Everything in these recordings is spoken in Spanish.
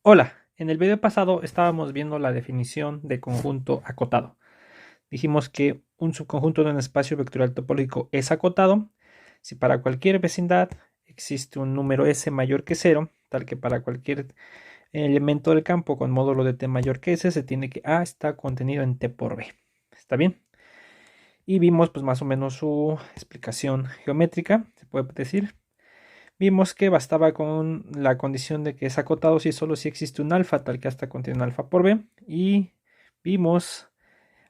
Hola, en el video pasado estábamos viendo la definición de conjunto acotado. Dijimos que un subconjunto de un espacio vectorial topológico es acotado si para cualquier vecindad existe un número S mayor que 0, tal que para cualquier elemento del campo con módulo de T mayor que S se tiene que A está contenido en T por B. ¿Está bien? Y vimos pues más o menos su explicación geométrica, se puede decir. Vimos que bastaba con la condición de que es acotado si solo si existe un alfa, tal que hasta contiene un alfa por b. Y vimos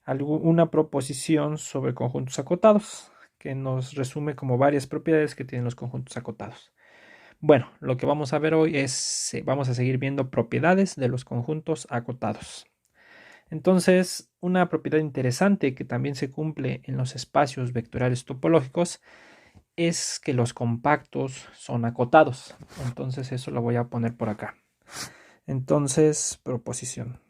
una proposición sobre conjuntos acotados, que nos resume como varias propiedades que tienen los conjuntos acotados. Bueno, lo que vamos a ver hoy es, vamos a seguir viendo propiedades de los conjuntos acotados. Entonces, una propiedad interesante que también se cumple en los espacios vectoriales topológicos es que los compactos son acotados. Entonces eso lo voy a poner por acá. Entonces, proposición.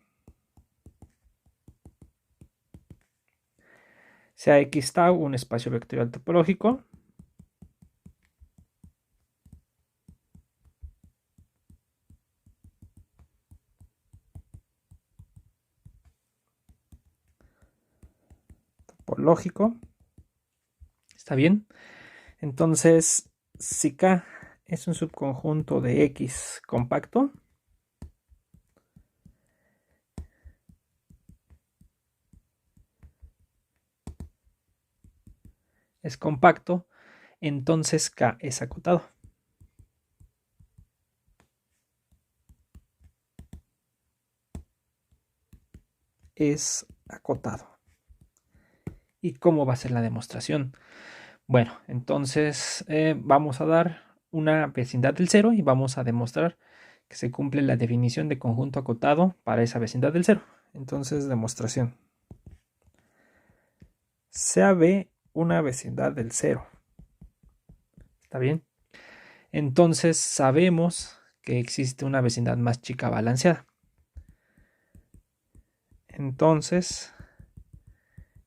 Sea X tau un espacio vectorial topológico. Topológico. ¿Está bien? Entonces, si K es un subconjunto de X compacto, es compacto, entonces K es acotado. Es acotado. ¿Y cómo va a ser la demostración? Bueno, entonces vamos a dar una vecindad del cero y vamos a demostrar que se cumple la definición de conjunto acotado para esa vecindad del cero. Entonces, demostración. Sea B una vecindad del cero. ¿Está bien? Entonces sabemos que existe una vecindad más chica balanceada. Entonces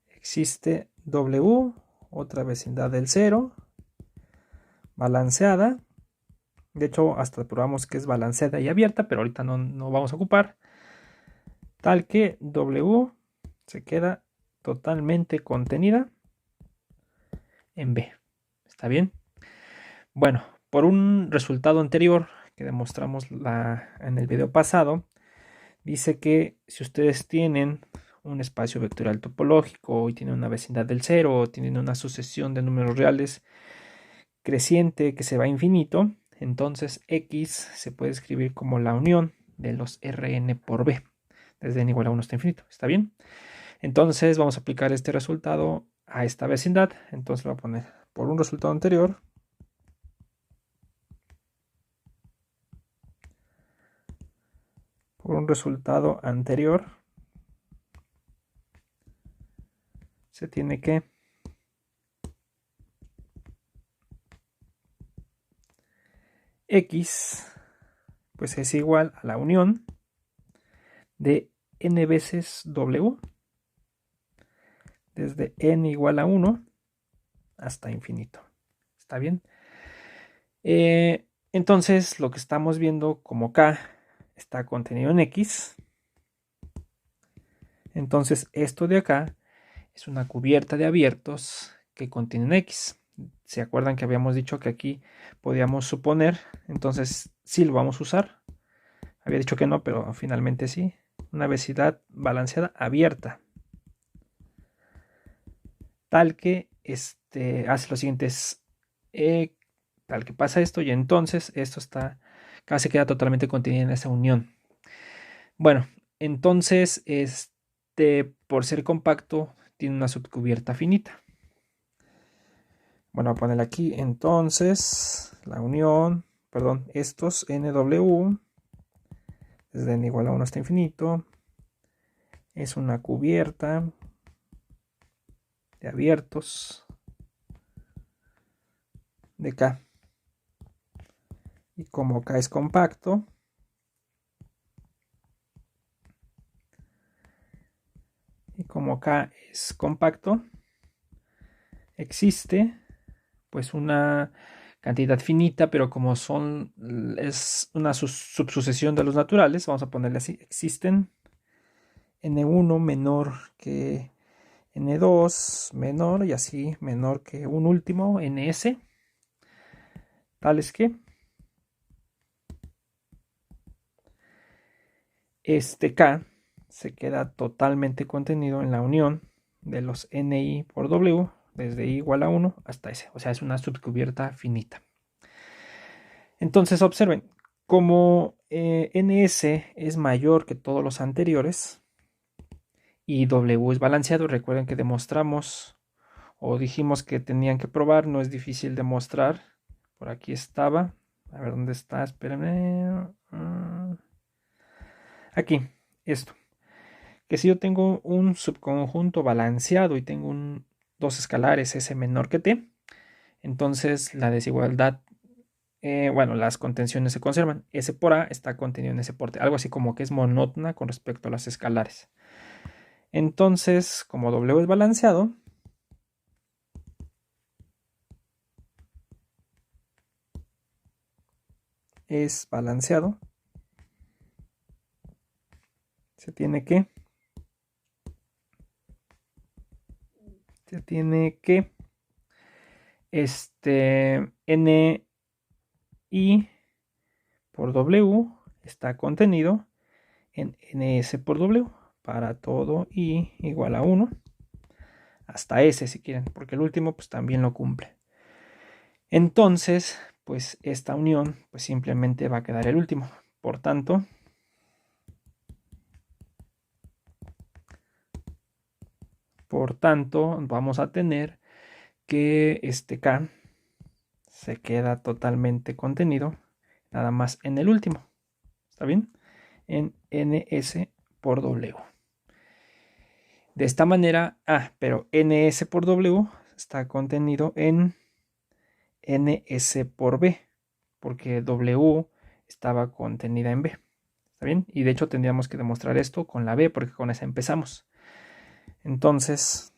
existe W, otra vecindad del cero, balanceada. De hecho, hasta probamos que es balanceada y abierta, pero ahorita no vamos a ocupar. Tal que W se queda totalmente contenida en B. ¿Está bien? Bueno, por un resultado anterior que demostramos en el video pasado, dice que si ustedes tienen un espacio vectorial topológico y tienen una vecindad del cero o tienen una sucesión de números reales creciente que se va a infinito, entonces X se puede escribir como la unión de los Rn por B, desde n igual a 1 hasta infinito. ¿Está bien? Entonces vamos a aplicar este resultado a esta vecindad. Entonces lo voy a poner por un resultado anterior. Por un resultado anterior se tiene que X pues es igual a la unión de n veces W desde n igual a 1 hasta infinito. ¿Está bien? Entonces lo que estamos viendo como K está contenido en X. Entonces esto de acá es una cubierta de abiertos que contienen X. ¿Se acuerdan que habíamos dicho que aquí podíamos suponer? Entonces sí lo vamos a usar. Había dicho que no, pero finalmente sí. Una vecindad balanceada abierta. Tal que hace lo siguiente, tal que pasa esto y entonces esto casi queda totalmente contenido en esa unión. Bueno, entonces por ser compacto tiene una subcubierta finita. Bueno, voy a ponerle aquí entonces la unión, perdón, estos NW desde n igual a 1 hasta infinito es una cubierta de abiertos de K. Y como K es compacto, existe pues una cantidad finita, pero como es una subsucesión de los naturales, vamos a ponerle así, existen n1 menor que n2 menor y así menor que un último ns, tales que este K se queda totalmente contenido en la unión de los Ni por W, desde I igual a 1 hasta S. O sea, es una subcubierta finita. Entonces observen, como Ns es mayor que todos los anteriores y W es balanceado, recuerden que demostramos o dijimos que tenían que probar, no es difícil demostrar. Por aquí estaba. A ver dónde está, espérenme. Aquí, esto. Que si yo tengo un subconjunto balanceado y tengo dos escalares S menor que T, entonces la desigualdad, bueno, las contenciones se conservan. S por A está contenido en S por T, algo así como que es monótona con respecto a las escalares. Entonces, como W es balanceado, se tiene que Ni por W está contenido en Ns por W para todo I igual a 1 hasta S si quieren, porque el último pues también lo cumple. Entonces, pues esta unión pues simplemente va a quedar el último. Por tanto, vamos a tener que este K se queda totalmente contenido nada más en el último. ¿Está bien? En Ns por W. De esta manera, pero Ns por W está contenido en Ns por B, porque W estaba contenida en B. ¿Está bien? Y de hecho tendríamos que demostrar esto con la B, porque con esa empezamos. Entonces,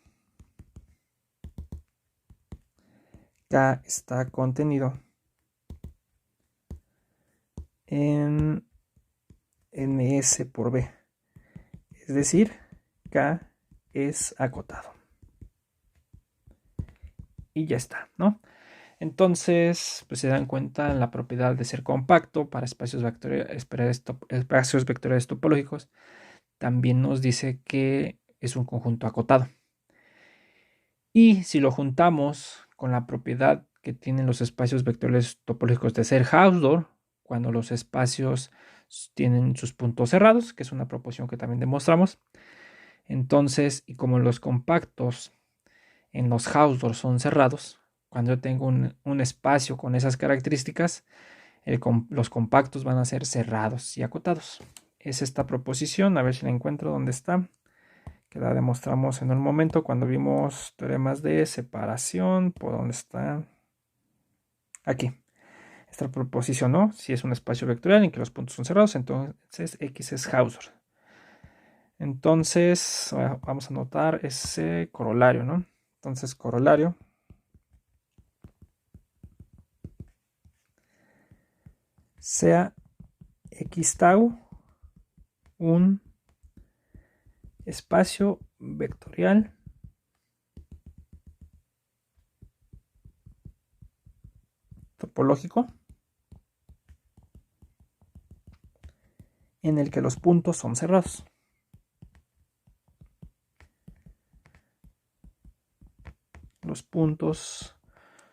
K está contenido en Ns por B. Es decir, K es acotado. Y ya está, ¿no? Entonces, pues se dan cuenta la propiedad de ser compacto para espacios vectoriales topológicos. También nos dice que es un conjunto acotado. Y si lo juntamos con la propiedad que tienen los espacios vectoriales topológicos de ser Hausdorff, cuando los espacios tienen sus puntos cerrados, que es una proporción que también demostramos, entonces, y como los compactos en los Hausdorff son cerrados, cuando yo tengo un espacio con esas características, los compactos van a ser cerrados y acotados. Es esta proposición, a ver si la encuentro dónde está, que la demostramos en un momento cuando vimos teoremas de separación. ¿Por dónde está? Aquí. Esta proposición, ¿no? Si es un espacio vectorial en que los puntos son cerrados, entonces X es Hausdorff. Entonces, vamos a anotar ese corolario, ¿no? Entonces, corolario sea X tau un espacio vectorial topológico en el que los puntos son cerrados. Los puntos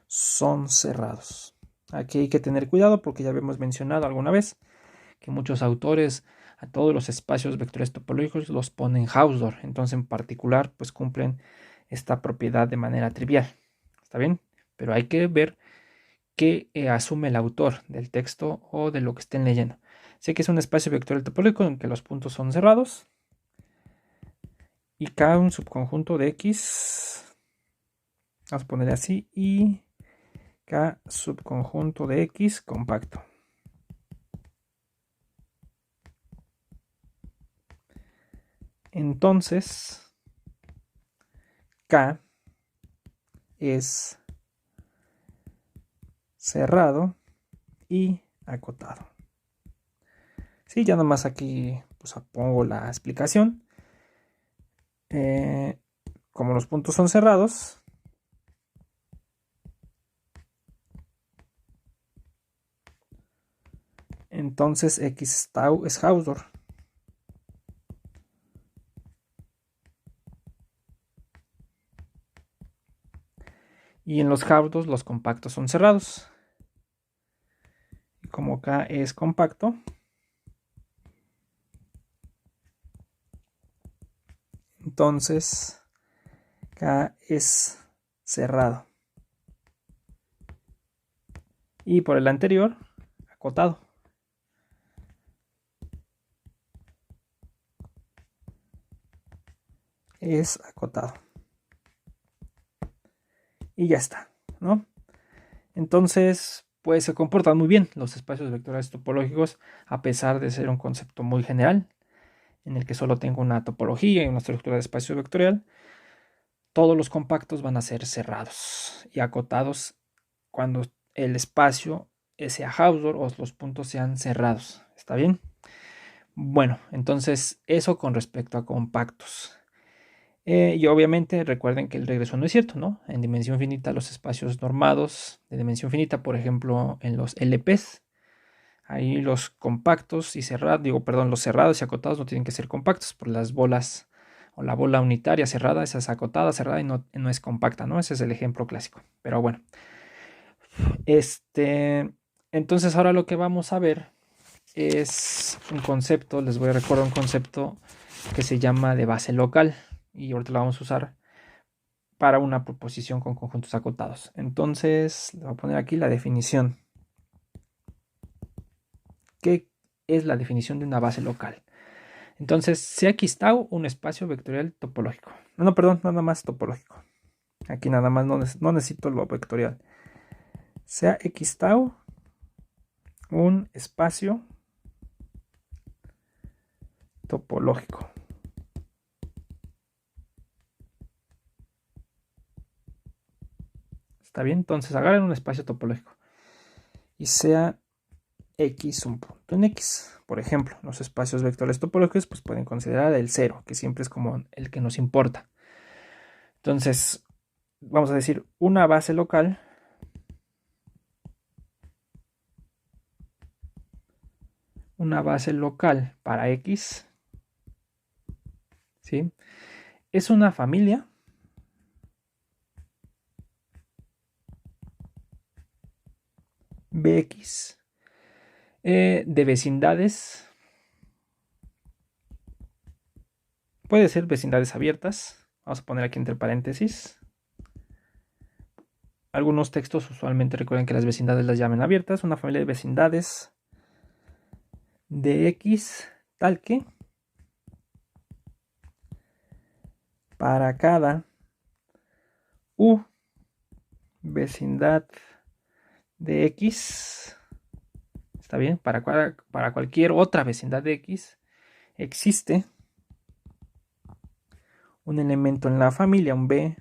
son cerrados. Aquí hay que tener cuidado porque ya habíamos mencionado alguna vez que muchos autores a todos los espacios vectoriales topológicos los ponen Hausdorff. Entonces, en particular, pues cumplen esta propiedad de manera trivial. ¿Está bien? Pero hay que ver qué asume el autor del texto o de lo que estén leyendo. Sé que es un espacio vectorial topológico en que los puntos son cerrados y K un subconjunto de X, vamos a ponerle así, y K subconjunto de X compacto. Entonces, K es cerrado y acotado. Sí, ya nomás aquí pues pongo la explicación. Como los puntos son cerrados, entonces X tau es Hausdorff. Y en los Hausdorff los compactos son cerrados. Y como K es compacto, entonces K es cerrado. Y por el anterior, acotado. Es acotado. Y ya está, ¿no? Entonces, pues se comportan muy bien los espacios vectoriales topológicos, a pesar de ser un concepto muy general, en el que solo tengo una topología y una estructura de espacio vectorial. Todos los compactos van a ser cerrados y acotados cuando el espacio sea Hausdorff o los puntos sean cerrados. ¿Está bien? Bueno, entonces eso con respecto a compactos. Y obviamente recuerden que el regreso no es cierto, ¿no? En dimensión finita los espacios normados de dimensión finita, por ejemplo, en los LPs, ahí los compactos y cerrados, los cerrados y acotados no tienen que ser compactos, por las bolas o la bola unitaria cerrada, esa es acotada, cerrada y no es compacta, ¿no? Ese es el ejemplo clásico. Pero bueno, entonces ahora lo que vamos a ver es un concepto, les voy a recordar un concepto que se llama de base local y ahorita lo vamos a usar para una proposición con conjuntos acotados. Entonces, le voy a poner aquí la definición. ¿Qué es la definición de una base local? Entonces, CX tau, un espacio vectorial topológico. No, perdón, nada más topológico. Aquí nada más no necesito lo vectorial. Sea X tau un espacio topológico. ¿Está bien? Entonces agarren un espacio topológico y sea X un punto en X. Por ejemplo, los espacios vectoriales topológicos pues pueden considerar el 0, que siempre es como el que nos importa. Entonces, vamos a decir una base local para X, ¿sí? Es una familia Bx de vecindades. Puede ser vecindades abiertas. Vamos a poner aquí entre paréntesis. Algunos textos usualmente recuerden que las vecindades las llaman abiertas. Una familia de vecindades de X tal que para cada U vecindad de X, ¿está bien? Para cualquier otra vecindad de X existe un elemento en la familia, un B,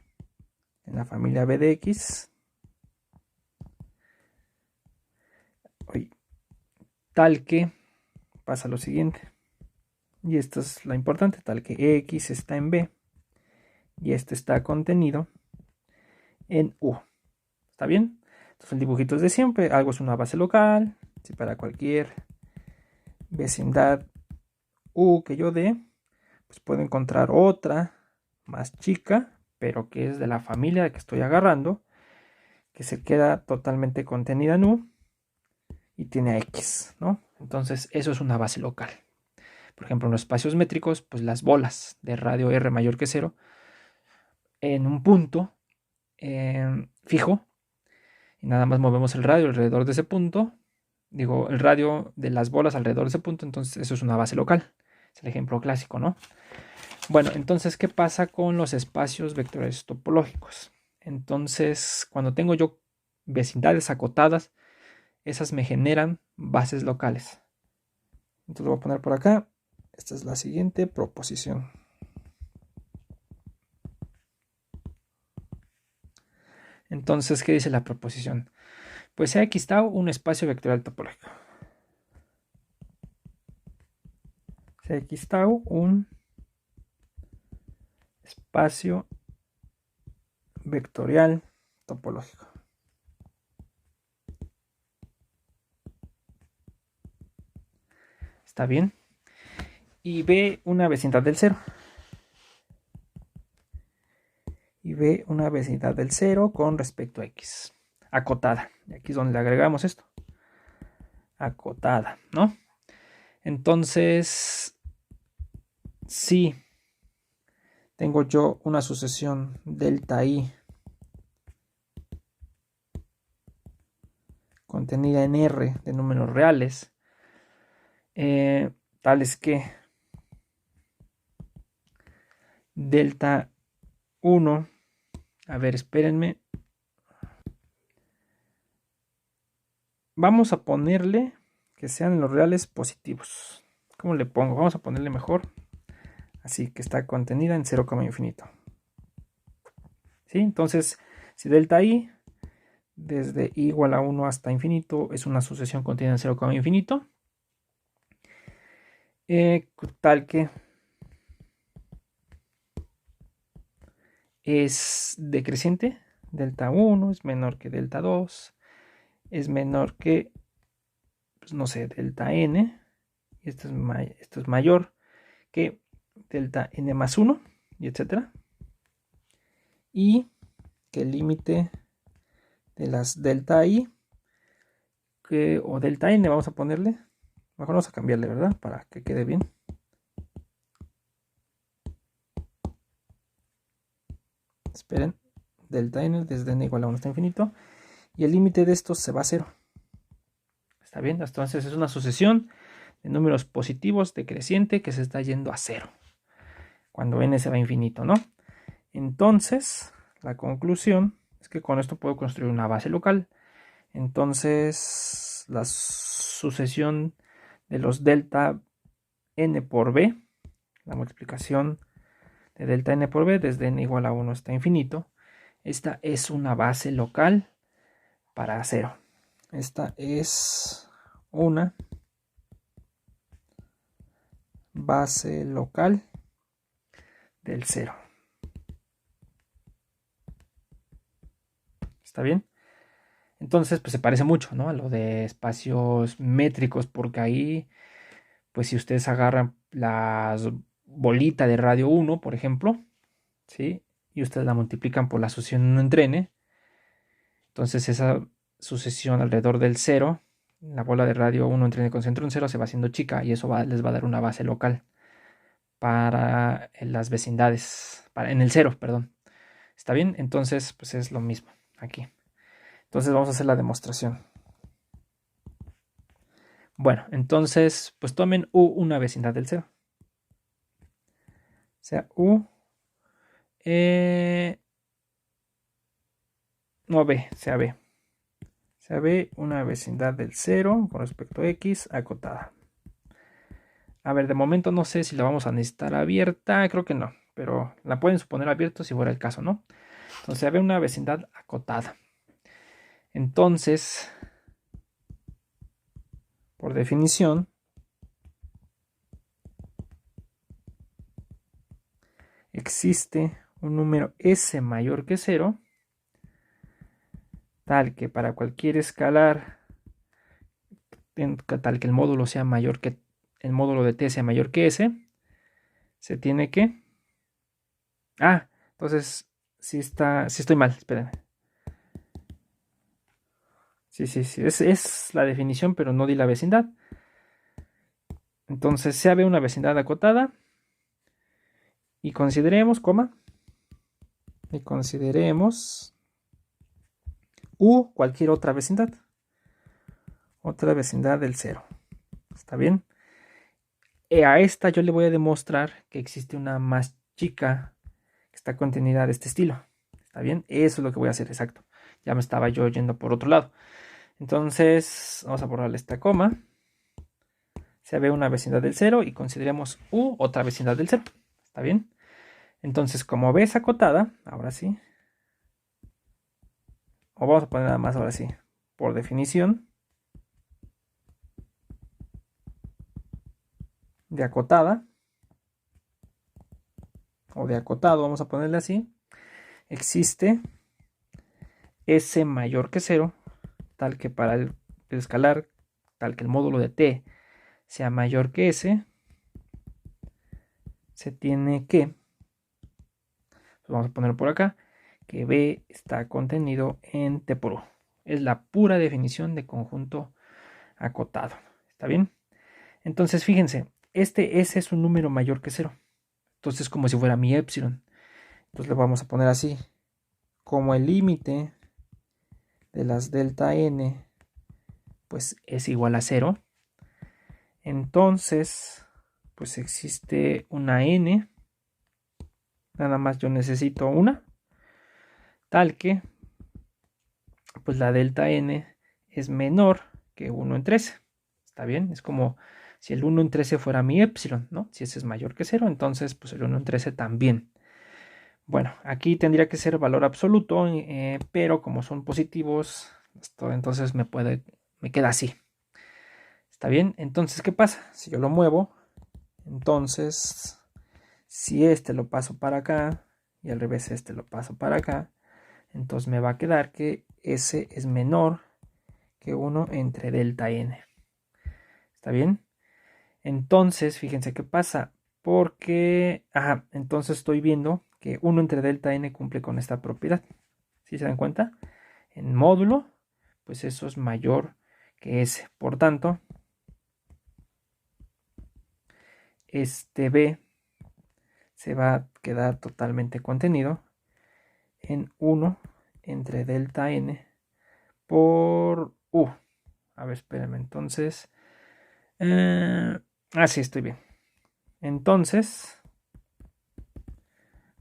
en la familia B de X, tal que pasa lo siguiente, y esto es lo importante, tal que X está en B y este está contenido en U. ¿Está bien? Entonces el dibujito es de siempre, algo es una base local, si para cualquier vecindad U que yo dé, pues puedo encontrar otra más chica, pero que es de la familia que estoy agarrando, que se queda totalmente contenida en U y tiene a X, ¿no? Entonces eso es una base local. Por ejemplo, en los espacios métricos, pues las bolas de radio R mayor que 0 en un punto fijo y nada más movemos el radio alrededor de ese punto, el radio de las bolas alrededor de ese punto, entonces eso es una base local. Es el ejemplo clásico, ¿no? Bueno, entonces, ¿qué pasa con los espacios vectoriales topológicos? Entonces, cuando tengo yo vecindades acotadas, esas me generan bases locales. Entonces, lo voy a poner por acá. Esta es la siguiente proposición. Entonces, ¿qué dice la proposición? Pues sea X tau un espacio vectorial topológico. Sea X tau un espacio vectorial topológico. ¿Está bien? Y ve una vecindad del cero. Y ve una vecindad del cero con respecto a X. Acotada. Y aquí es donde le agregamos esto. Acotada, ¿no? Entonces, si tengo yo una sucesión delta I contenida en R de números reales, tales que delta 1, a ver, espérenme, vamos a ponerle que sean los reales positivos. ¿Cómo le pongo? Vamos a ponerle mejor así, que está contenida en 0, infinito. ¿Sí? Entonces, si delta I desde I igual a 1 hasta infinito es una sucesión contenida en 0, infinito, tal que es decreciente, delta 1 es menor que delta 2, es menor que, pues no sé, delta n, y esto es mayor que delta n más 1, y etcétera, y que el límite de las delta i, o delta n, vamos a ponerle, mejor vamos a cambiarle, ¿verdad? Para que quede bien. Esperen, delta n desde n igual a 1 hasta infinito, y el límite de estos se va a 0. ¿Está bien? Entonces es una sucesión de números positivos decreciente que se está yendo a 0 cuando n se va a infinito, ¿no? Entonces, la conclusión es que con esto puedo construir una base local. Entonces, la sucesión de los delta n por b, la multiplicación de delta n por b desde n igual a 1 hasta infinito, esta es una base local para 0. Esta es una base local del 0. ¿Está bien? Entonces, pues se parece mucho, ¿no? A lo de espacios métricos, porque ahí, pues si ustedes agarran la bolita de radio 1, por ejemplo, ¿sí? Y ustedes la multiplican por la sucesión 1 entre n, entonces esa sucesión alrededor del 0, la bola de radio 1 entre n con centro en 0 se va haciendo chica, y eso les va a dar una base local para las vecindades, en el 0, perdón. ¿Está bien? Entonces, pues es lo mismo aquí. Entonces vamos a hacer la demostración. Bueno, entonces, pues tomen U una vecindad del 0. O sea, U, no B, sea B. Sea B una vecindad del 0 con respecto a X acotada. A ver, de momento no sé si la vamos a necesitar abierta, creo que no, pero la pueden suponer abierta si fuera el caso, ¿no? Entonces, sea B una vecindad acotada. Entonces, por definición, existe un número S mayor que 0, tal que para cualquier escalar, tal que el módulo sea mayor que el módulo de t sea mayor que S, se tiene que... entonces sí estoy mal, espérenme. Sí, es la definición, pero no di la vecindad. Entonces sea B una vecindad acotada y consideremos, U cualquier otra vecindad del 0. ¿Está bien? A esta yo le voy a demostrar que existe una más chica que está contenida de este estilo. ¿Está bien? Eso es lo que voy a hacer, exacto. Ya me estaba yo yendo por otro lado. Entonces, vamos a borrarle esta coma. Se ve una vecindad del 0 y consideremos U otra vecindad del 0. ¿Está bien? Entonces, como B es acotada, ahora sí. O vamos a poner nada más ahora sí. por definición de acotada o de acotado, vamos a ponerle así, existe S mayor que 0, tal que para el escalar, tal que el módulo de t sea mayor que S, se tiene que, pues vamos a poner por acá, que B está contenido en T por U. Es la pura definición de conjunto acotado. ¿Está bien? Entonces, fíjense, este S es un número mayor que 0. Entonces, es como si fuera mi epsilon. Entonces, le vamos a poner así. Como el límite de las delta n, pues es igual a 0. Entonces, pues existe una n. Nada más yo necesito una. Tal que, pues la delta n es menor que 1 en 13. ¿Está bien? Es como si el 1 en 13 fuera mi epsilon, ¿no? Si ese es mayor que 0, entonces pues el 1 en 13 también. Bueno, aquí tendría que ser valor absoluto, pero como son positivos, esto entonces me queda así. ¿Está bien? Entonces, ¿qué pasa? Si yo lo muevo, entonces, si este lo paso para acá y al revés este lo paso para acá, entonces me va a quedar que S es menor que 1 entre delta n. ¿Está bien? Entonces, fíjense qué pasa. Porque, entonces estoy viendo que 1 entre delta n cumple con esta propiedad. ¿Sí se dan cuenta? En módulo, pues eso es mayor que S. Por tanto, este B se va a quedar totalmente contenido en 1 entre delta n por U. A ver, espérenme. Entonces, sí, estoy bien. Entonces,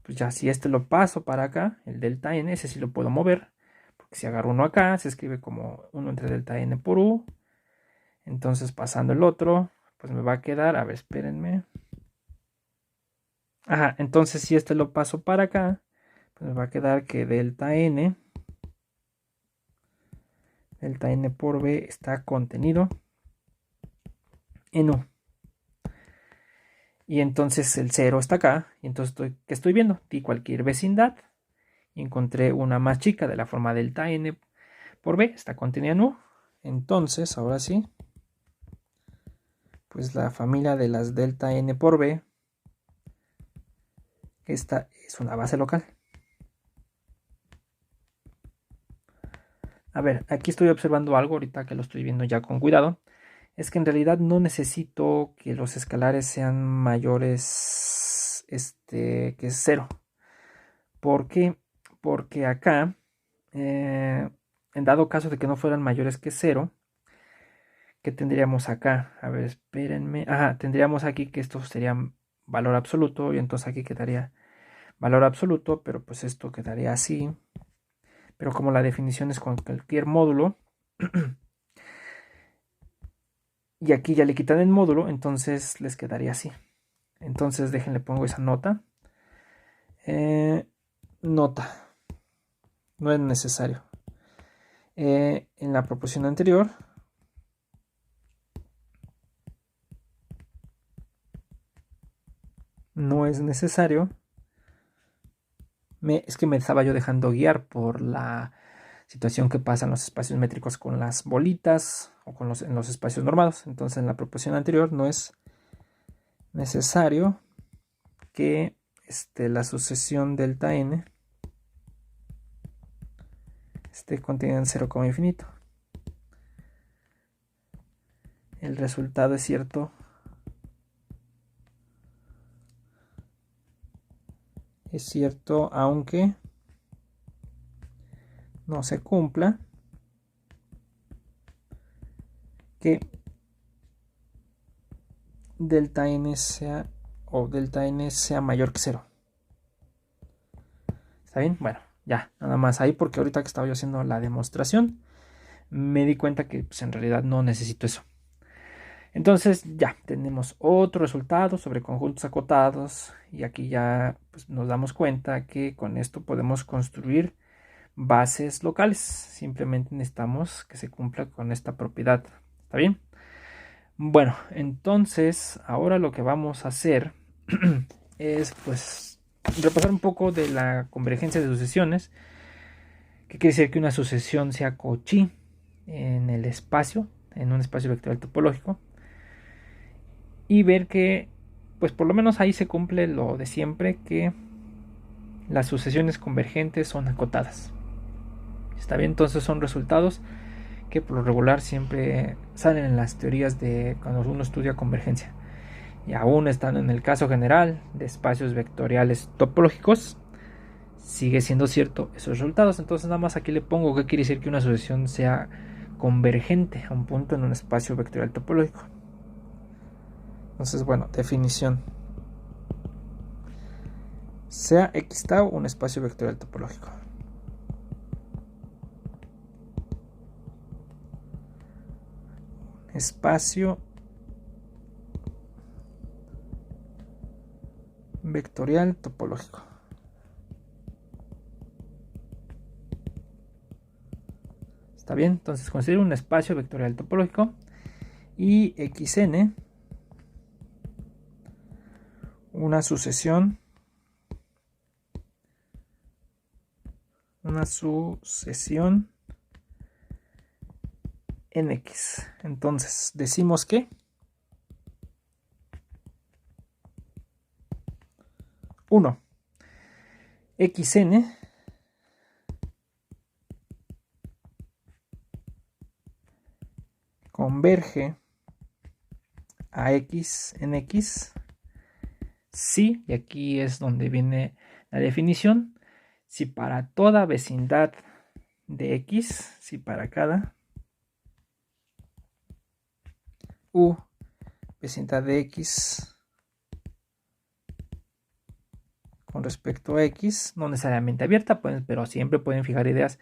pues ya si este lo paso para acá, el delta n, ese sí lo puedo mover, porque si agarro uno acá, se escribe como 1 entre delta n por U. Entonces pasando el otro, pues me va a quedar, a ver, espérenme. Entonces si este lo paso para acá, pues me va a quedar que delta n por B está contenido en U. Y entonces el 0 está acá, y entonces ¿qué estoy viendo? Di cualquier vecindad, y encontré una más chica de la forma delta n por B, está contenida en U. Entonces, ahora sí, pues la familia de las delta n por B, esta es una base local. A ver, aquí estoy observando algo ahorita que lo estoy viendo ya con cuidado. Es que en realidad no necesito que los escalares sean mayores que 0. ¿Por qué? Porque acá, en dado caso de que no fueran mayores que 0, ¿qué tendríamos acá? A ver, espérenme. Tendríamos aquí que esto sería valor absoluto y entonces aquí quedaría valor absoluto, pero pues esto quedaría así. Pero como la definición es con cualquier módulo, y aquí ya le quitan el módulo, entonces les quedaría así. Entonces déjenle pongo esa nota. Nota. No es necesario. En la proposición anterior, no es necesario. Es que me estaba yo dejando guiar por la situación que pasa en los espacios métricos con las bolitas o en los espacios normados. Entonces en la proposición anterior no es necesario que la sucesión delta n esté contenida en 0, infinito. El resultado es cierto aunque no se cumpla que delta n sea mayor que 0. ¿Está bien? Bueno, ya, nada más ahí porque ahorita que estaba yo haciendo la demostración me di cuenta que pues, en realidad no necesito eso. Entonces ya tenemos otro resultado sobre conjuntos acotados y aquí ya pues, nos damos cuenta que con esto podemos construir bases locales. Simplemente necesitamos que se cumpla con esta propiedad. ¿Está bien? Bueno, entonces ahora lo que vamos a hacer es pues repasar un poco de la convergencia de sucesiones. ¿Qué quiere decir que una sucesión sea Cauchy en el espacio, en un espacio vectorial topológico? Y ver que pues por lo menos ahí se cumple lo de siempre, que las sucesiones convergentes son acotadas. ¿Está bien? Entonces son resultados que por lo regular siempre salen en las teorías de cuando uno estudia convergencia. Y aún estando en el caso general de espacios vectoriales topológicos, sigue siendo cierto esos resultados. Entonces nada más aquí le pongo qué quiere decir que una sucesión sea convergente a un punto en un espacio vectorial topológico. Entonces, bueno, definición. Sea X tau un espacio vectorial topológico. Espacio vectorial topológico. ¿Está bien? Entonces considero un espacio vectorial topológico y Xn una sucesión en X. Entonces decimos que 1 Xn converge a X en X si, y aquí es donde viene la definición, si para toda vecindad de X, si para cada U vecindad de X con respecto a X, no necesariamente abierta, pero siempre pueden fijar ideas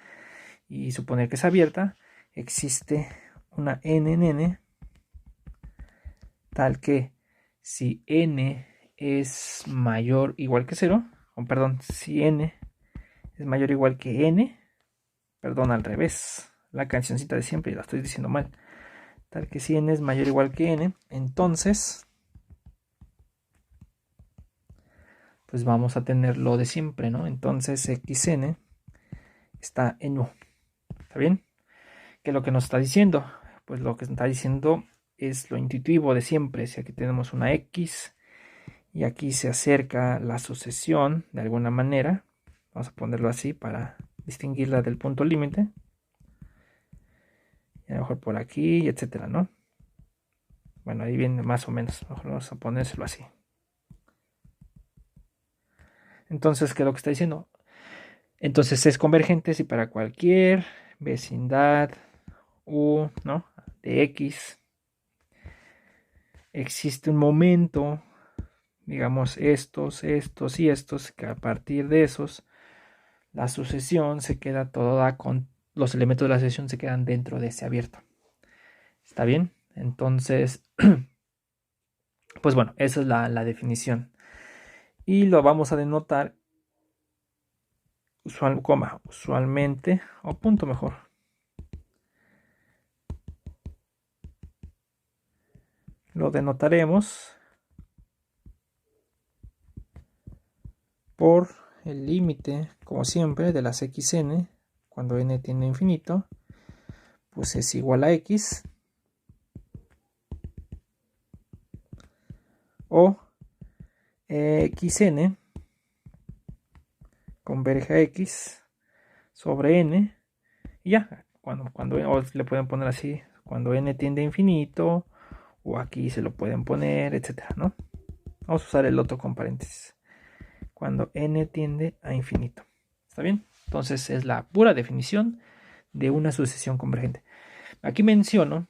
y suponer que es abierta, existe una n en n tal que si n es mayor o igual que 0, o perdón, si n es mayor o igual que n, perdón, al revés, la cancioncita de siempre, la estoy diciendo mal, tal que si n es mayor o igual que n, entonces pues vamos a tener lo de siempre, ¿no? Entonces xn está en U. ¿Está bien? ¿Qué es lo que nos está diciendo? Pues lo que nos está diciendo es lo intuitivo de siempre. Si aquí tenemos una X y aquí se acerca la sucesión de alguna manera, vamos a ponerlo así para distinguirla del punto límite. Y a lo mejor por aquí, etcétera, ¿no? Bueno, ahí viene más o menos. Mejor vamos a ponérselo así. Entonces, ¿qué es lo que está diciendo? Entonces es convergente si para cualquier vecindad U, ¿no?, de X existe un momento, digamos estos y estos, que a partir de esos la sucesión se queda toda con los elementos de la sucesión se quedan dentro de ese abierto. ¿Está bien? Entonces, pues bueno, esa es la definición. Y lo vamos a denotar usualmente, o punto mejor. Lo denotaremos por el límite, como siempre, de las xn, cuando n tiende a infinito, pues es igual a x, o xn converge a x sobre n, y ya, cuando o le pueden poner así, cuando n tiende a infinito, o aquí se lo pueden poner, etcétera, ¿no? Vamos a usar el otro con paréntesis. Cuando n tiende a infinito. ¿Está bien? Entonces es la pura definición de una sucesión convergente. Aquí menciono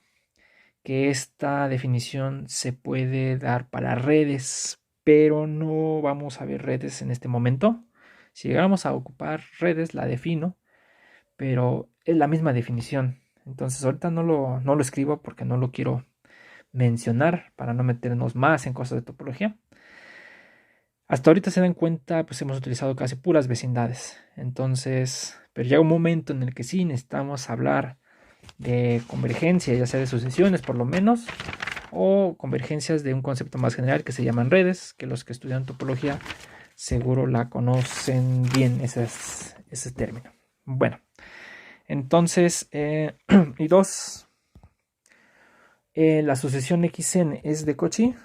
que esta definición se puede dar para redes, pero no vamos a ver redes en este momento. Si llegáramos a ocupar redes, la defino, pero es la misma definición. Entonces ahorita no lo escribo porque no lo quiero mencionar para no meternos más en cosas de topología. Hasta ahorita se dan cuenta, pues hemos utilizado casi puras vecindades. Entonces, pero llega un momento en el que sí necesitamos hablar de convergencia, ya sea de sucesiones por lo menos, o convergencias de un concepto más general que se llaman redes, que los que estudian topología seguro la conocen bien, ese término. Bueno, entonces, y dos, la sucesión xn es de Cauchy.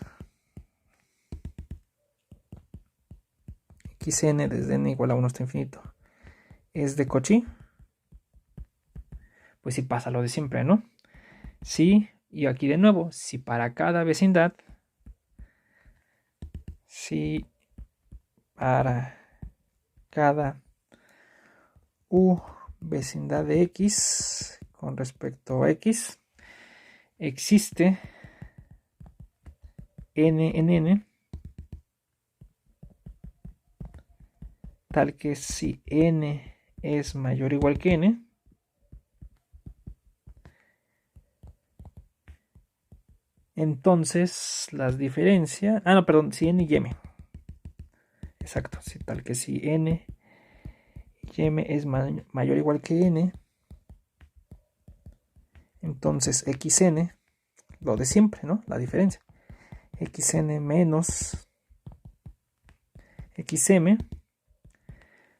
Xn desde n igual a 1 hasta infinito es de Cauchy. Pues sí pasa lo de siempre, ¿no? Sí, y aquí de nuevo, si para cada vecindad, si para cada u vecindad de x con respecto a x existe n en n, tal que si n es mayor o igual que n, entonces las diferencias, si n y m, exacto, si tal que si n y m es mayor o igual que n, entonces xn, lo de siempre, ¿no? La diferencia, xn menos xm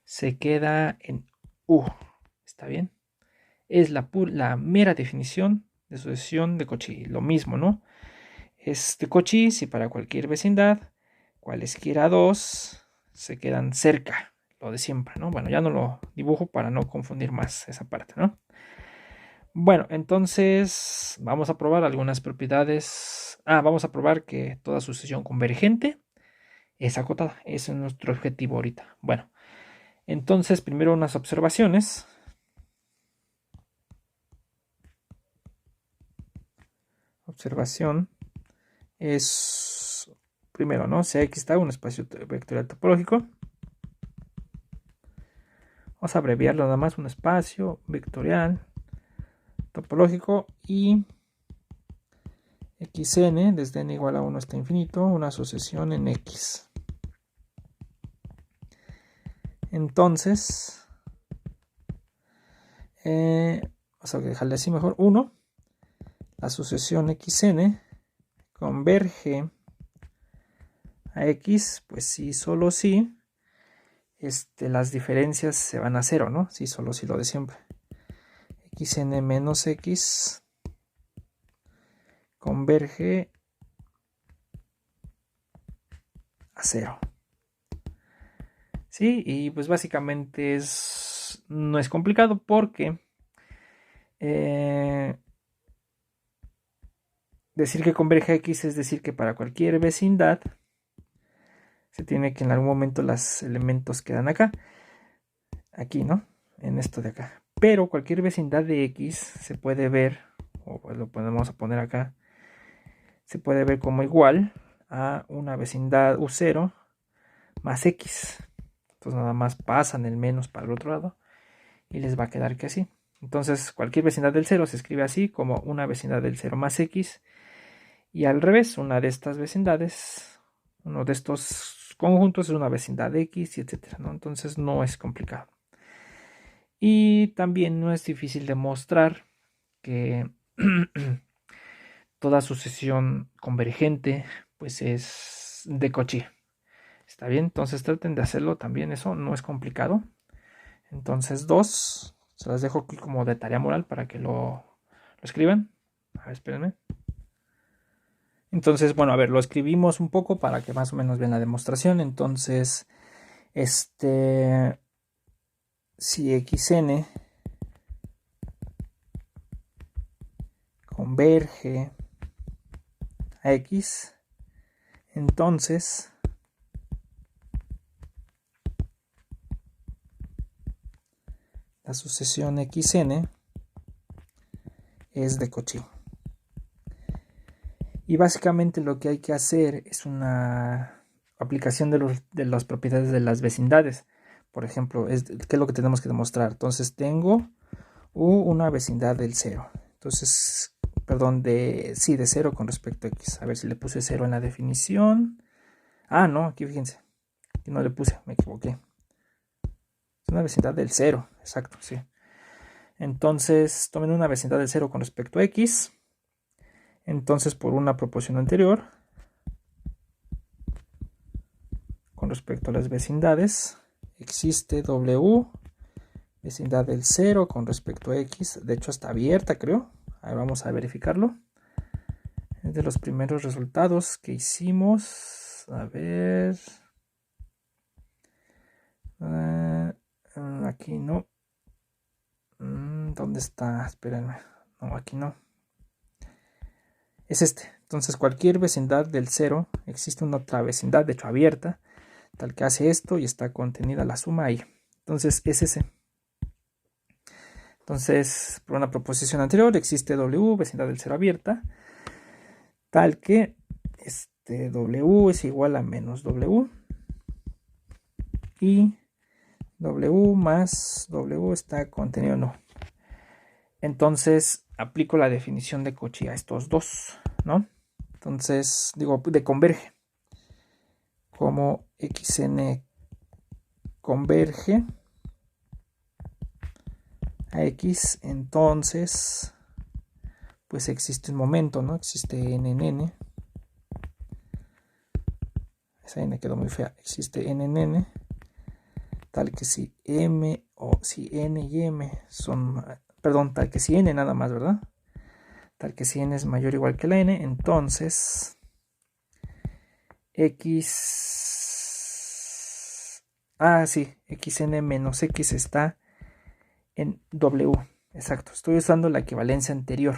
se queda en u, ¿está bien? Es la mera definición de sucesión de Cauchy, lo mismo, ¿no? Es de Cauchy si para cualquier vecindad, cualesquiera dos se quedan cerca, lo de siempre, ¿no? Bueno, ya no lo dibujo para no confundir más esa parte, ¿no? Bueno, entonces vamos a probar algunas propiedades. Vamos a probar que toda sucesión convergente es acotada. Ese es nuestro objetivo ahorita. Bueno, entonces primero unas observaciones. Observación es primero, ¿no? Si X está un espacio vectorial topológico. Vamos a abreviarlo nada más, un espacio vectorial topológico y xn desde n igual a 1 hasta infinito, una sucesión en x. Entonces, vamos a dejarle así mejor, 1, la sucesión xn converge a x, pues sí, solo sí, las diferencias se van a cero, ¿no? Sí, solo sí, lo de siempre. Xn menos x converge a 0. Sí, y pues básicamente no es complicado porque decir que converge a x es decir que para cualquier vecindad se tiene que en algún momento los elementos quedan acá, aquí, ¿no? En esto de acá. Pero cualquier vecindad de x se puede ver, o pues lo podemos poner acá, se puede ver como igual a una vecindad u0 más x. Entonces nada más pasan el menos para el otro lado y les va a quedar que así. Entonces cualquier vecindad del 0 se escribe así como una vecindad del 0 más x, y al revés, una de estas vecindades, uno de estos conjuntos es una vecindad de x, y etcétera, ¿no? Entonces no es complicado. Y también no es difícil demostrar que toda sucesión convergente pues es de Cauchy. ¿Está bien? Entonces traten de hacerlo también, eso no es complicado. Entonces 2, se las dejo aquí como de tarea moral para que lo escriban. A ver, espérenme. Entonces, bueno, a ver, lo escribimos un poco para que más o menos vean la demostración. Entonces, si xn converge a x, entonces la sucesión xn es de Cauchy. Y básicamente lo que hay que hacer es una aplicación de las propiedades de las vecindades. Por ejemplo, ¿qué es lo que tenemos que demostrar? Entonces tengo una vecindad del 0. Entonces, perdón, de 0 con respecto a x. A ver si le puse 0 en la definición. No, aquí fíjense. que no le puse, me equivoqué. Es una vecindad del 0, exacto, sí. Entonces, tomen una vecindad del 0 con respecto a X. Entonces, por una proporción anterior, con respecto a las vecindades, existe W, vecindad del 0 con respecto a X. De hecho, está abierta, creo. Ahí vamos a verificarlo. Es de los primeros resultados que hicimos. A ver. Aquí no. ¿Dónde está? Espérenme. No, aquí no. Es este. Entonces, cualquier vecindad del 0, existe una otra vecindad, de hecho abierta, tal que hace esto y está contenida la suma ahí. Entonces, es ese. Entonces, por una proposición anterior, existe W, vecindad del 0 abierta, tal que W es igual a menos W. Y W más W está contenido no. Entonces aplico la definición de Cauchy a estos dos, ¿no? Entonces digo de converge. Como xn converge a x, entonces pues existe un momento, ¿no? Existe n en n. Esa n quedó muy fea. Existe n en n. Tal que si m o si n y m son, perdón, tal que si n nada más, ¿verdad? Tal que si n es mayor o igual que la n, entonces x, sí, xn menos x está en w, exacto, estoy usando la equivalencia anterior,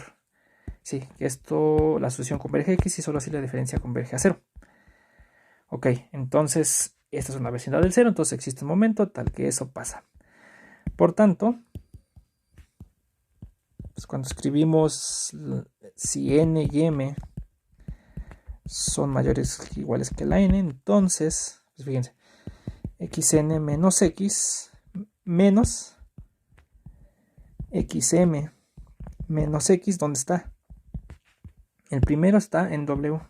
sí, que esto, la solución converge a x y solo así la diferencia converge a 0. Ok, entonces esta es una vecindad del 0, entonces existe un momento tal que eso pasa. Por tanto, pues cuando escribimos si n y m son mayores o iguales que la n, entonces, pues fíjense, xn menos x menos xm menos x, ¿dónde está? El primero está en w.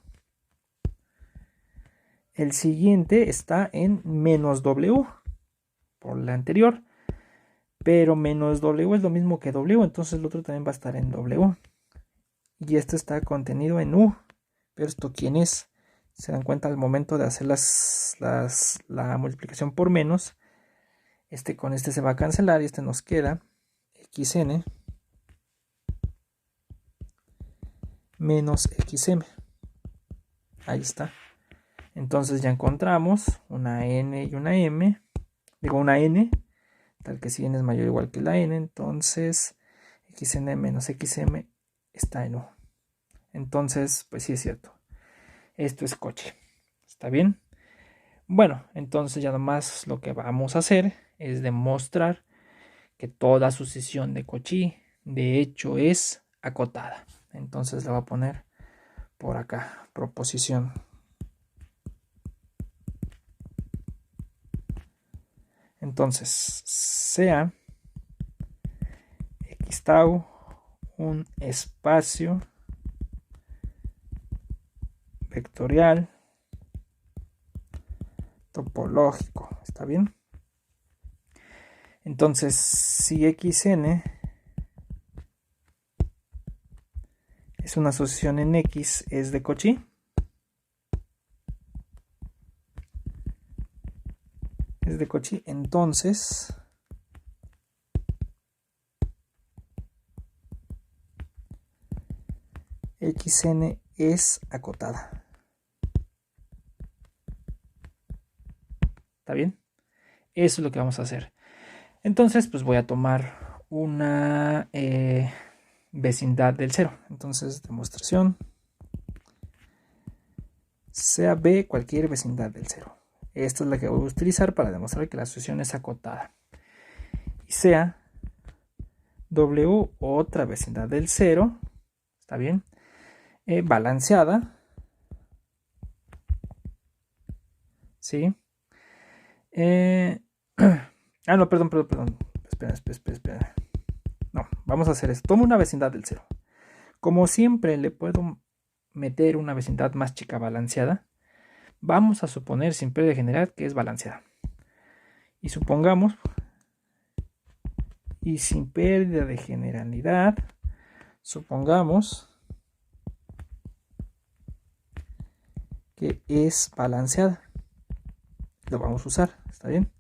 El siguiente está en menos w por la anterior, pero menos w es lo mismo que w, entonces el otro también va a estar en w. Y este está contenido en u. Pero esto, ¿quién es? Se dan cuenta al momento de hacer la multiplicación por menos. Este con este se va a cancelar y este nos queda xn menos xm. Ahí está. Entonces ya encontramos una n y una m. Digo una n, tal que si n es mayor o igual que la n. Entonces xn menos xm está en u. Entonces, pues sí es cierto. Esto es Cauchy. ¿Está bien? Bueno, entonces ya nomás lo que vamos a hacer es demostrar que toda sucesión de Cauchy de hecho es acotada. Entonces le voy a poner por acá, proposición. Entonces, sea x tau un espacio vectorial topológico, ¿está bien? Entonces, si xn es una asociación en x, es de Cauchy. Es de Cauchy, entonces xn es acotada. ¿Está bien? Eso es lo que vamos a hacer. Entonces, pues voy a tomar una vecindad del 0. Entonces, demostración. Sea B cualquier vecindad del 0. Esta es la que voy a utilizar para demostrar que la asociación es acotada. Y sea W otra vecindad del 0. ¿Está bien? Balanceada. ¿Sí? No, perdón. Espera. No, vamos a hacer esto. Tomo una vecindad del 0. Como siempre le puedo meter una vecindad más chica balanceada, Vamos a suponer sin pérdida de generalidad que es balanceada. Y supongamos, y sin pérdida de generalidad, supongamos que es balanceada. Lo vamos a usar, ¿está bien?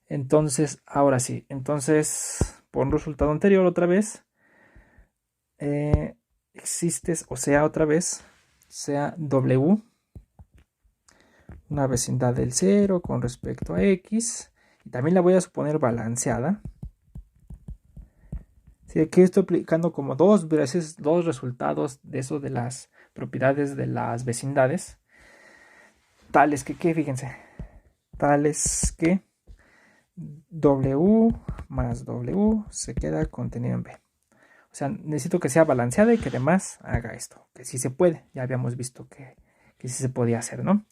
Entonces, ahora sí, entonces, por un resultado anterior otra vez, existes, o sea, otra vez, sea W, una vecindad del 0 con respecto a X, y también la voy a suponer balanceada. Si aquí estoy aplicando como dos veces dos resultados de eso de las propiedades de las vecindades, tales que, fíjense, tales que W más W se queda contenido en B. O sea, necesito que sea balanceada y que además haga esto, que sí se puede. Ya habíamos visto que sí se podía hacer, ¿no?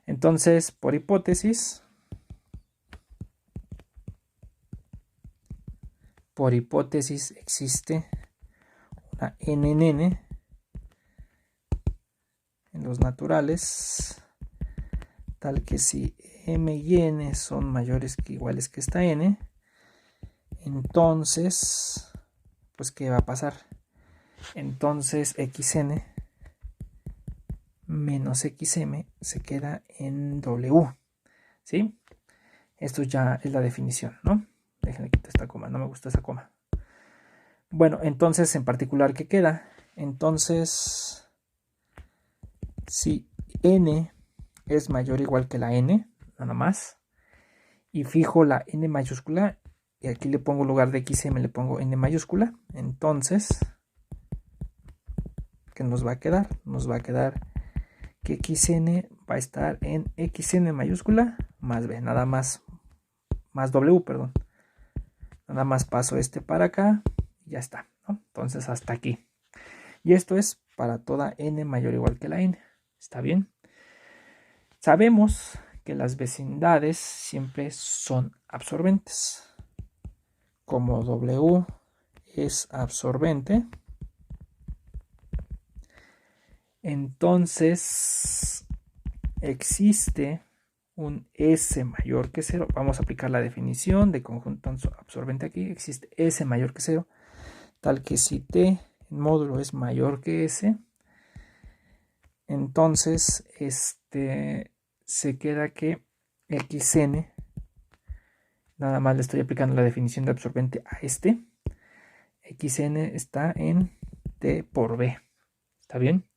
Entonces, por hipótesis existe una NN en los naturales, tal que si M y N son mayores que iguales que esta N, entonces, pues, ¿qué va a pasar? Entonces, XN menos XM se queda en W, ¿sí? Esto ya es la definición, ¿no? Déjenme quitar esta coma, no me gusta esa coma. Bueno, entonces, en particular, ¿qué queda? Entonces, si N es mayor o igual que la N, nada más, y fijo la N mayúscula, y aquí le pongo en lugar de XM, le pongo N mayúscula, entonces, ¿qué nos va a quedar? Nos va a quedar que XN va a estar en XN mayúscula más B, nada más W, perdón. Nada más paso este para acá y ya está, ¿no? Entonces hasta aquí. Y esto es para toda N mayor o igual que la N. ¿Está bien? Sabemos que las vecindades siempre son absorbentes. Como W es absorbente, entonces existe un S mayor que 0. Vamos a aplicar la definición de conjunto absorbente aquí. Existe S mayor que 0, tal que si T en módulo es mayor que S, entonces se queda que XN, nada más le estoy aplicando la definición de absorbente a XN está en T por B. ¿Está bien?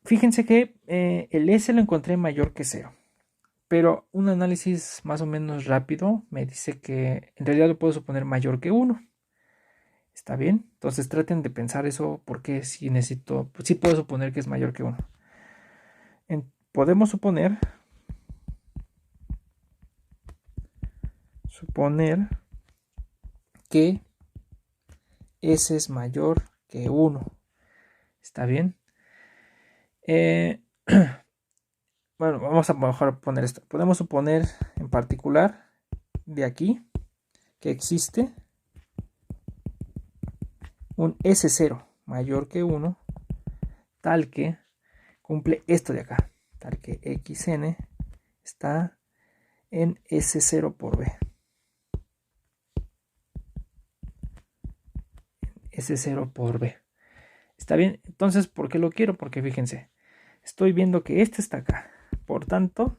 Fíjense que el S lo encontré mayor que 0. Pero un análisis más o menos rápido me dice que en realidad lo puedo suponer mayor que 1. ¿Está bien? Entonces traten de pensar eso porque si necesito, pues sí puedo suponer que es mayor que 1. Podemos suponer que S es mayor que 1. ¿Está bien? Bueno, vamos a mejor poner esto. Podemos suponer en particular de aquí que existe un S0 mayor que 1, tal que cumple esto de acá, tal que XN está en S0 por B. S0 por B. ¿Está bien? Entonces, ¿por qué lo quiero? Porque fíjense, estoy viendo que este está acá. Por tanto,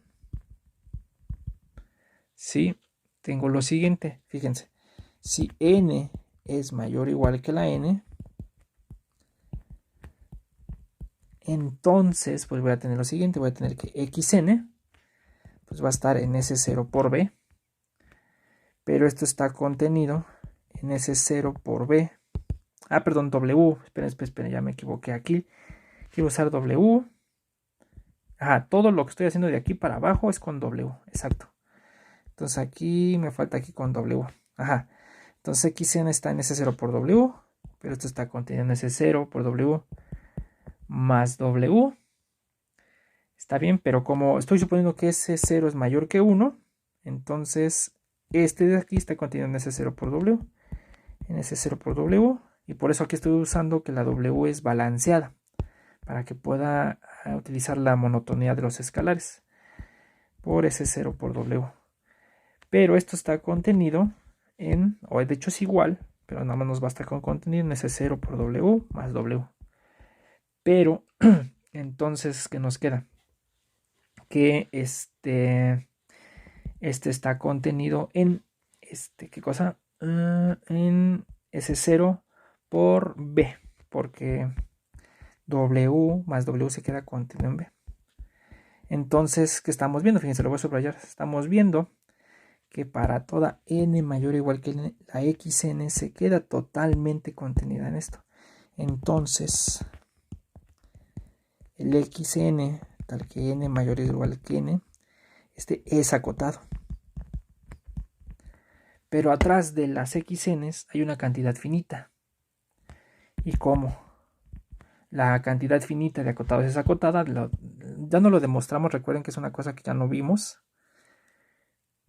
si tengo lo siguiente, fíjense, si N es mayor o igual que la N, entonces pues voy a tener lo siguiente, voy a tener que XN pues va a estar en S0 por B, pero esto está contenido en S0 por B. Perdón, W, esperen, ya me equivoqué aquí. Quiero usar W. Todo lo que estoy haciendo de aquí para abajo es con W, exacto. Entonces aquí me falta aquí con W. Entonces XN está en S0 por W, pero esto está contenido en S0 por W más W. Está bien, pero como estoy suponiendo que S0 es mayor que 1, entonces este de aquí está contenido en S0 por W, en S0 por W, y por eso aquí estoy usando que la W es balanceada, para que pueda a utilizar la monotonía de los escalares por S0 por W. Pero esto está contenido o de hecho es igual, pero nada más nos basta con contenido en S0 por W más W. Pero entonces, ¿qué nos queda? Que este está contenido en ¿qué cosa? En S0 por B, porque W más W se queda contenido en B. Entonces, ¿qué estamos viendo? Fíjense, lo voy a subrayar. Estamos viendo que para toda n mayor o igual que n, la xn se queda totalmente contenida en esto. Entonces, el xn, tal que n mayor o igual que n, es acotado. Pero atrás de las xn's hay una cantidad finita. ¿Y cómo? La cantidad finita de acotados es acotada. Ya no lo demostramos, recuerden que es una cosa que ya no vimos.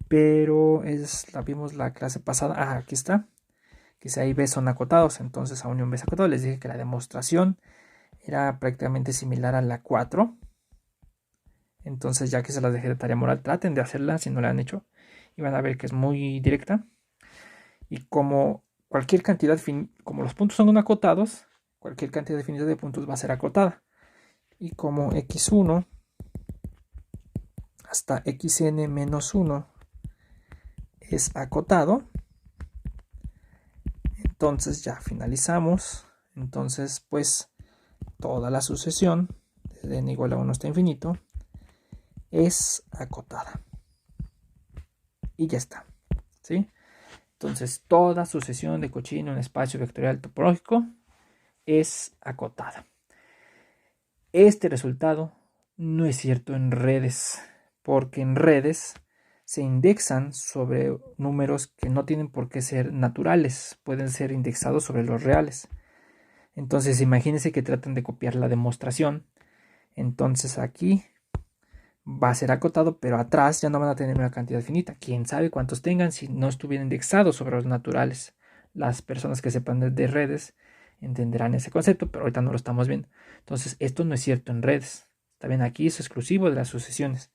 Pero la vimos la clase pasada. Aquí está. Que si hay B son acotados, entonces a unión B es acotado. Les dije que la demostración era prácticamente similar a la 4. Entonces, ya que se las dejé de tarea moral, traten de hacerla si no la han hecho. Y van a ver que es muy directa. Y como cualquier cantidad como los puntos son acotados, cualquier cantidad definida de puntos va a ser acotada. Y como x1 hasta xn menos 1 es acotado, entonces ya finalizamos. Entonces, pues toda la sucesión desde n igual a 1 hasta infinito es acotada. Y ya está. ¿Sí? Entonces, toda sucesión de Cauchy en un espacio vectorial topológico es acotada. Este resultado no es cierto en redes, porque en redes se indexan sobre números que no tienen por qué ser naturales, pueden ser indexados sobre los reales. Entonces, imagínense que tratan de copiar la demostración. Entonces, aquí va a ser acotado, pero atrás ya no van a tener una cantidad finita. Quién sabe cuántos tengan si no estuvieran indexados sobre los naturales. Las personas que sepan de redes entenderán ese concepto, pero ahorita no lo estamos viendo. Entonces, esto no es cierto en redes. Está bien, aquí es exclusivo de las sucesiones.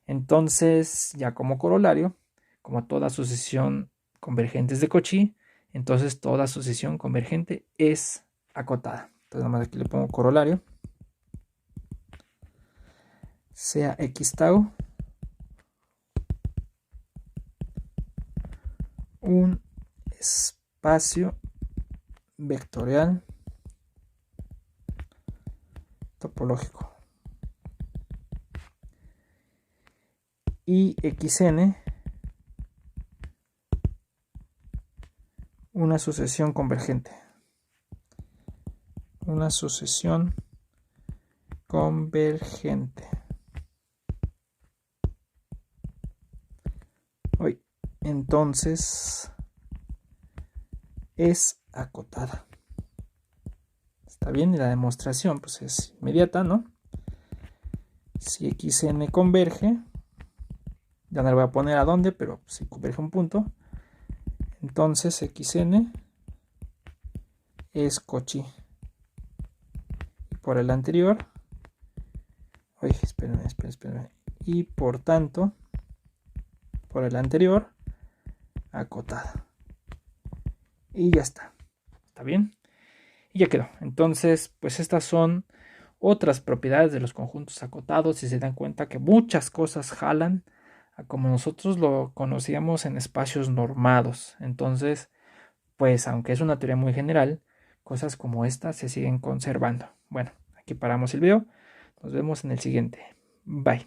Entonces, ya como corolario, como toda sucesión convergente es de Cauchy, entonces toda sucesión convergente es acotada. Entonces, nada más aquí le pongo corolario. Sea x tau un espacio vectorial topológico y xn una sucesión convergente. Una sucesión convergente. Entonces es acotada. Está bien, y la demostración pues es inmediata, ¿no? Si xn converge, ya no le voy a poner a dónde, pero si converge un punto, entonces xn es Cauchy. Y por el anterior, espérenme. Y por tanto, por el anterior, acotada. Y ya está. ¿Está bien? Y ya quedó. Entonces, pues estas son otras propiedades de los conjuntos acotados. Si se dan cuenta que muchas cosas jalan a como nosotros lo conocíamos en espacios normados. Entonces, pues aunque es una teoría muy general, cosas como esta se siguen conservando. Bueno, aquí paramos el video. Nos vemos en el siguiente. Bye.